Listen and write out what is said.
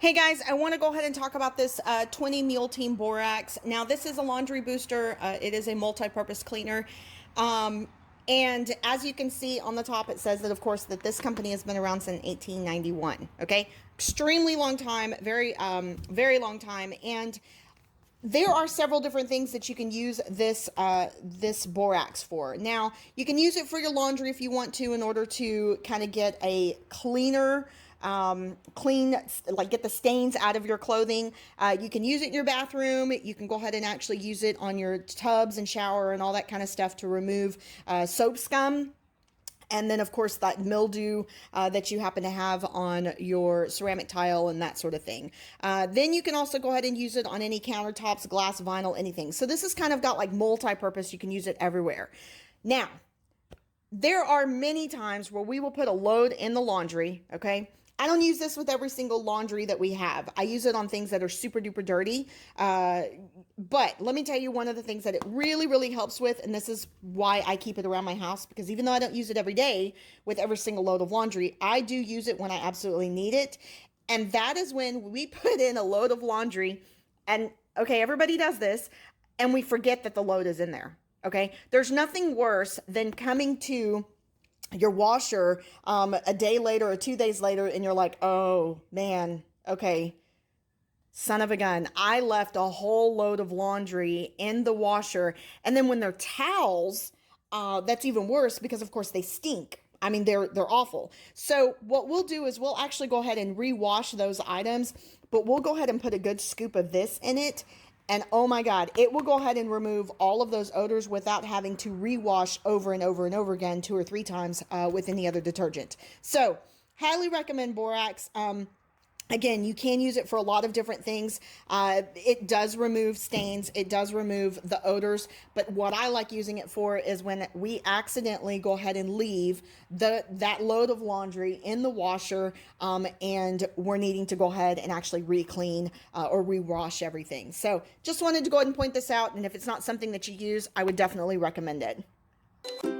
Hey guys, I want to go ahead and talk about this 20 Mule Team Borax. Now, this is a laundry booster. It is a multi-purpose cleaner. And as you can see on the top, it says that, of course, that this company has been around since 1891. Okay, extremely long time, very long time. And there are several different things that you can use this borax for. Now, you can use it for your laundry if you want to, in order to kind of get a cleaner, get the stains out of your clothing. You can use it in your bathroom. You can go ahead and actually use it on your tubs and shower and all that kind of stuff to remove soap scum. And then, of course, that mildew that you happen to have on your ceramic tile and that sort of thing. Then you can also go ahead and use it on any countertops, glass, vinyl, anything. So this has kind of got like multi-purpose. You can use it everywhere. Now, there are many times where we will put a load in the laundry, okay? I don't use this with every single laundry that we have. I use it on things that are super duper dirty. But let me tell you one of the things that it really, really helps with, and this is why I keep it around my house, because even though I don't use it every day with every single load of laundry, I do use it when I absolutely need it. And that is when we put in a load of laundry, and okay, everybody does this, and we forget that the load is in there. Okay, there's nothing worse than coming to your washer a day later or 2 days later, and you're like, oh man, okay, son of a gun, I left a whole load of laundry in the washer. And then when they're towels, that's even worse, because of course they stink. I mean, they're awful. So what we'll do is we'll actually go ahead and rewash those items, but we'll go ahead and put a good scoop of this in it. And oh my God, it will go ahead and remove all of those odors without having to rewash over and over and over again 2 or 3 times with any other detergent. So highly recommend Borax. Again, you can use it for a lot of different things. It does remove stains. It does remove the odors. But what I like using it for is when we accidentally go ahead and leave that load of laundry in the washer, and we're needing to go ahead and actually re-clean or re-wash everything. So just wanted to go ahead and point this out. And if it's not something that you use, I would definitely recommend it.